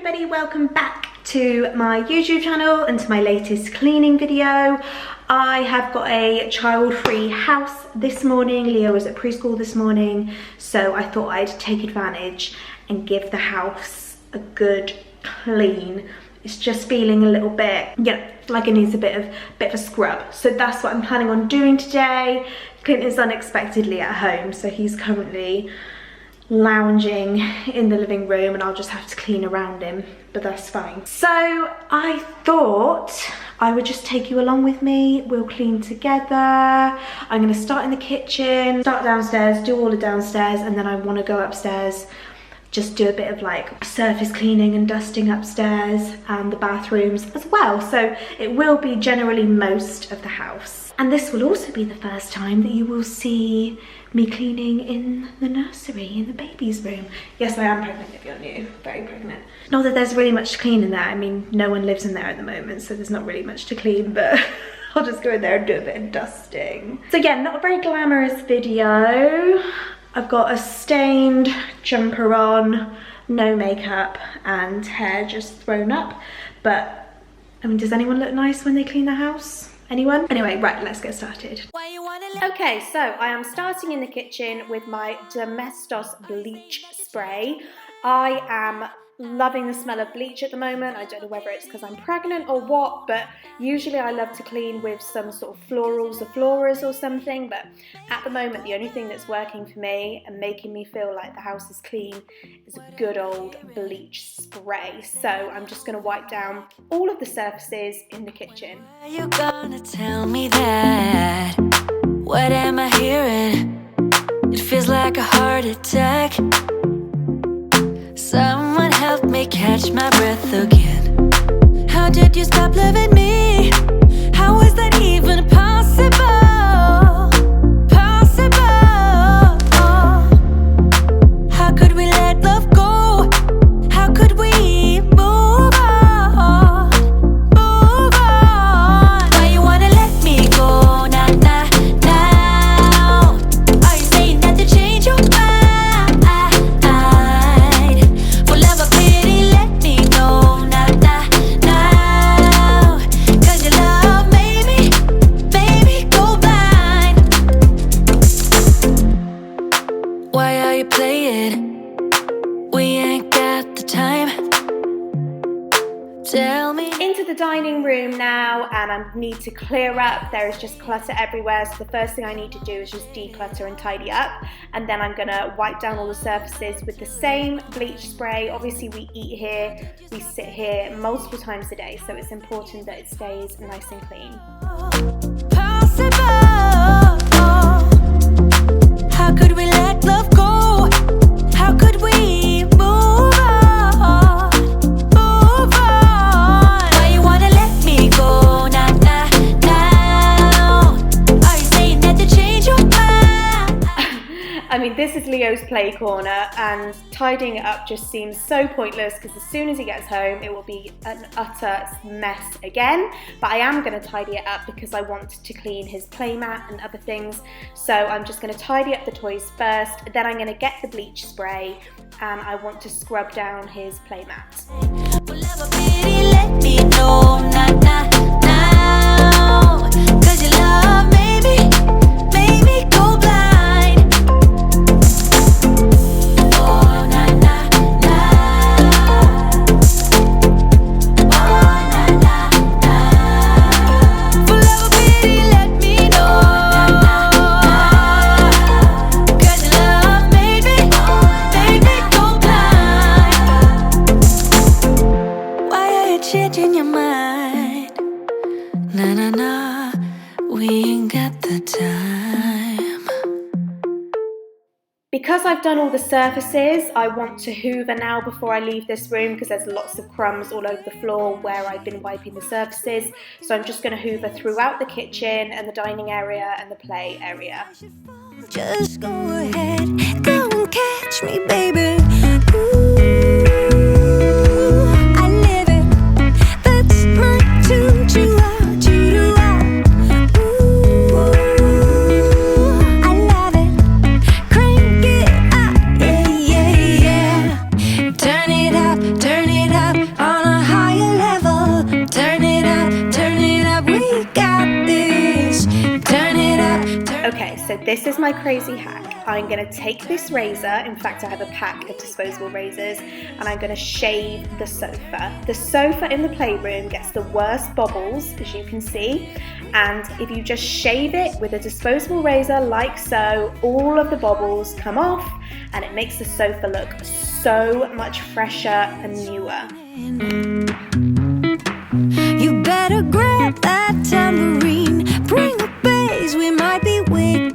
everybody, welcome back to my YouTube channel and to my latest cleaning video. I have got a child-free house this morning. Leo was at preschool this morning, so I thought I'd take advantage and give the house a good clean. It's just feeling a little bit, like it needs a bit of a scrub. So that's what I'm planning on doing today. Clinton's unexpectedly at home, so he's currently lounging in the living room and I'll just have to clean around him, but that's fine. So I thought I would just take you along with me. We'll clean together. I'm going to start in the kitchen, start downstairs, do all the downstairs, and then I want to go upstairs, just do a bit of like surface cleaning and dusting upstairs and the bathrooms as well. So it will be generally most of the house. And this will also be the first time that you will see me cleaning in the nursery, in the baby's room. Yes, I am pregnant if you're new, very pregnant. Not that there's really much to clean in there. I mean, no one lives in there at the moment, so there's not really much to clean, but I'll just go in there and do a bit of dusting. So yeah, not a very glamorous video. I've got a stained jumper on, no makeup, and hair just thrown up. But, I mean, does anyone look nice when they clean their house? Anyone? Anyway, right, let's get started. Okay, so I am starting in the kitchen with my Domestos bleach spray. I am loving the smell of bleach at the moment. I don't know whether it's because I'm pregnant or what, but usually I love to clean with some sort of florals or floras or something, but at the moment the only thing that's working for me and making me feel like the house is clean is a good old bleach spray. So I'm just going to wipe down all of the surfaces in the kitchen. Are you gonna tell me that? What am I hearing? It feels like a heart attack. Someone help me catch my breath again. How did you stop loving me? How is that even possible? Possible. How could we let love go? How could we move on? Move on. Why you wanna let me go? Nah, nah, now. Are you saying that to change your mind? Into the dining room now, and I need to clear up. There is just clutter everywhere, so the first thing I need to do is just declutter and tidy up, and then I'm gonna wipe down all the surfaces with the same bleach spray. Obviously we eat here, we sit here multiple times a day, so it's important that it stays nice and clean. Possible. How could we let love go? How could we move on? Move on. Why you wanna let me go? Nah, nah, now. Are you saying that to change your mind? I mean, this is Leo's play corner, and tidying it up just seems so pointless because as soon as he gets home, it will be an utter mess again. But I am going to tidy it up because I want to clean his playmat and other things. So I'm just going to tidy up the toys first, then I'm going to get the bleach spray, and I want to scrub down his playmat. Well, have a pity, let me know, nah, nah, now. 'Cause your love made me go blind. Oh, nah, nah, nah. Oh, nah, nah, nah. Well, have a pity, let me know. Nah, nah, nah. 'Cause your love made me go blind. Why are you changing your mind? Nah, nah, nah, we ain't got the time. Because I've done all the surfaces, I want to hoover now before I leave this room because there's lots of crumbs all over the floor where I've been wiping the surfaces. So I'm just going to hoover throughout the kitchen and the dining area and the play area. Just go ahead, go and catch me, baby. Ooh, I live it. That's my tune. Chill out, chill out. Ooh, I love it. Crank it up, yeah, yeah, yeah. Turn it up, this is my crazy hack. I'm going to take this razor, in fact I have a pack of disposable razors, and I'm going to shave the sofa. The sofa in the playroom gets the worst bobbles, as you can see, and if you just shave it with a disposable razor like so, all of the bobbles come off and it makes the sofa look so much fresher and newer. You better grab that tambourine, bring a bass, we might be wicked.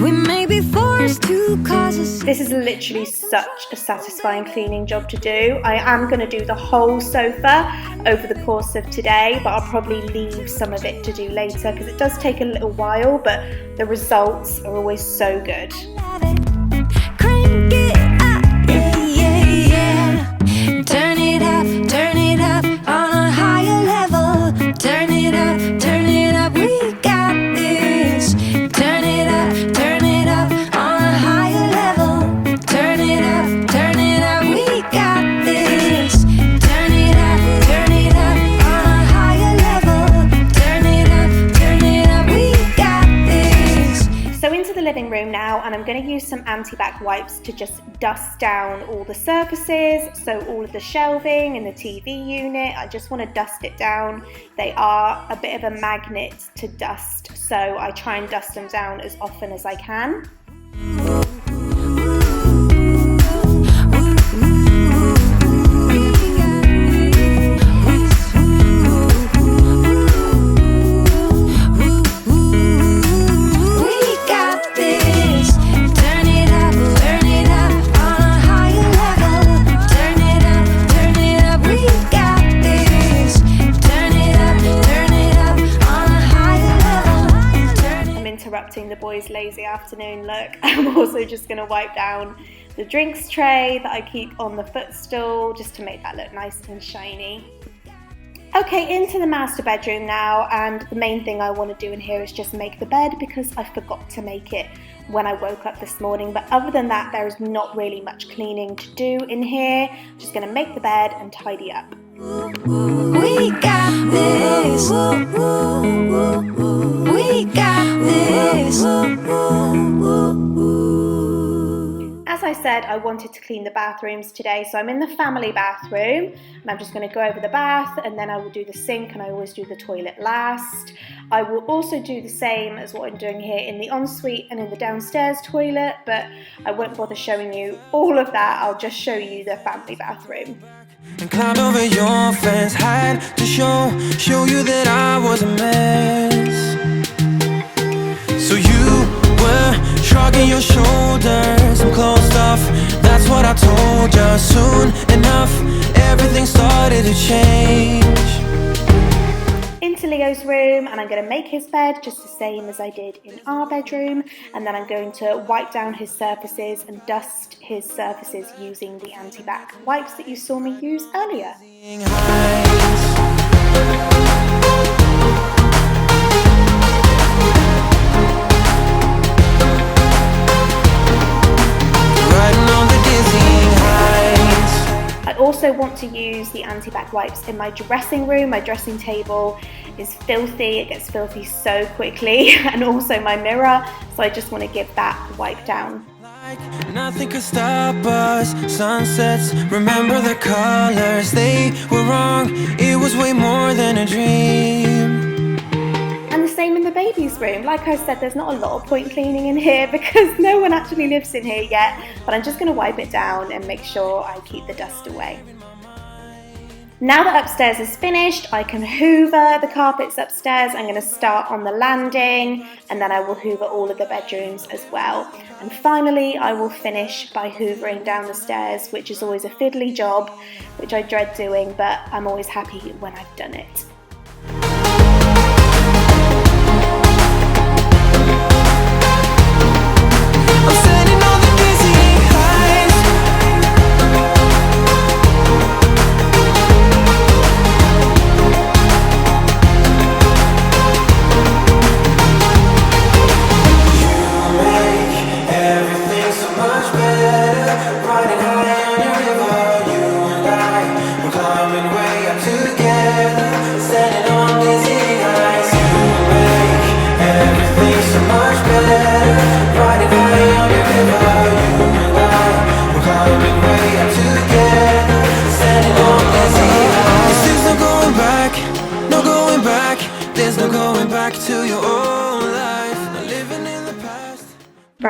We may be forced to cause a... This is literally such a satisfying cleaning job to do. I am going to do the whole sofa over the course of today, but I'll probably leave some of it to do later because it does take a little while, but the results are always so good. Crank it up, yeah, yeah, yeah. Turn it up on a higher level. Turn it up, we got this. Turn it up on a higher level. Turn it up, we got this. Turn it up on a higher level. Turn it up, we got this. So into the living room now, and I'm going to use some anti-bac wipes to just dust down all the surfaces, so all of the shelving in the TV unit. I just want to dust it down. They are a bit of a magnet to dust, so I try and dust them down as often as I can. The boys' lazy afternoon look. I'm also just going to wipe down the drinks tray that I keep on the footstool just to make that look nice and shiny. Okay, into the master bedroom now, and the main thing I want to do in here is just make the bed because I forgot to make it when I woke up this morning, but other than that there is not really much cleaning to do in here. I'm just going to make the bed and tidy up. We got this. We got this. As I said, I wanted to clean the bathrooms today, so I'm in the family bathroom and I'm just going to go over the bath, and then I will do the sink, and I always do the toilet last. I will also do the same as what I'm doing here in the ensuite and in the downstairs toilet, but I won't bother showing you all of that. I'll just show you the family bathroom. And climbed over your fence, had to show you that I was a mess. So you were shrugging your shoulders, some closed off. That's what I told you. Soon enough, everything started to change. Into Leo's room, and I'm going to make his bed just the same as I did in our bedroom, and then I'm going to wipe down his surfaces and dust his surfaces using the anti-bac wipes that you saw me use earlier. I also want to use the anti-bac wipes in my dressing room. My dressing table is filthy, it gets filthy so quickly, and also my mirror, so I just want to give that wipe down. Nothing could stop us. Sunsets, remember the colors. They were wrong, it was way more than a dream. And the same in the baby's room. Like I said, there's not a lot of point cleaning in here because no one actually lives in here yet, but I'm just going to wipe it down and make sure I keep the dust away. Now that upstairs is finished, I can hoover the carpets upstairs. I'm going to start on the landing, and then I will hoover all of the bedrooms as well. And finally, I will finish by hoovering down the stairs, which is always a fiddly job, which I dread doing, but I'm always happy when I've done it. Together,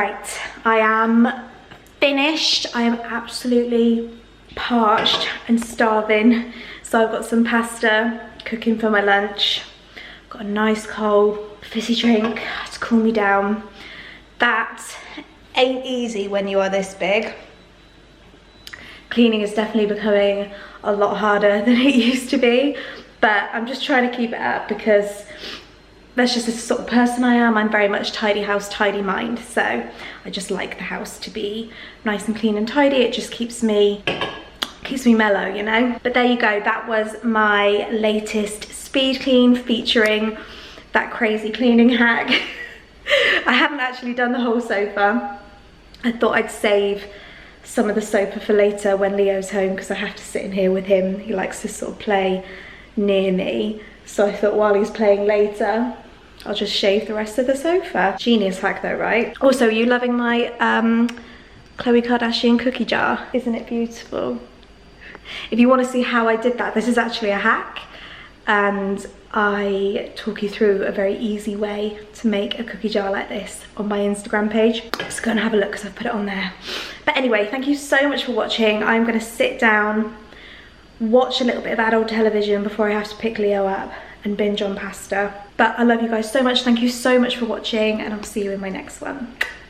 Right, I am finished. I am absolutely parched and starving. So I've got some pasta cooking for my lunch. Got a nice cold fizzy drink to cool me down. That ain't easy when you are this big. Cleaning is definitely becoming a lot harder than it used to be, but I'm just trying to keep it up because that's just the sort of person I am. I'm very much tidy house, tidy mind. So I just like the house to be nice and clean and tidy. It just keeps me mellow, you know. But there you go, that was my latest speed clean featuring that crazy cleaning hack. I haven't actually done the whole sofa. I thought I'd save some of the sofa for later when Leo's home, because I have to sit in here with him. He likes to sort of play near me. So I thought while he's playing later, I'll just shave the rest of the sofa. Genius hack though, right? Also, are you loving my Khloe Kardashian cookie jar? Isn't it beautiful? If you want to see how I did that, this is actually a hack, and I talk you through a very easy way to make a cookie jar like this on my Instagram page. Let's go and have a look because I've put it on there. But anyway, thank you so much for watching. I'm going to sit down, watch a little bit of adult television before I have to pick Leo up and binge on pasta. But I love you guys so much. Thank you so much for watching, and I'll see you in my next one.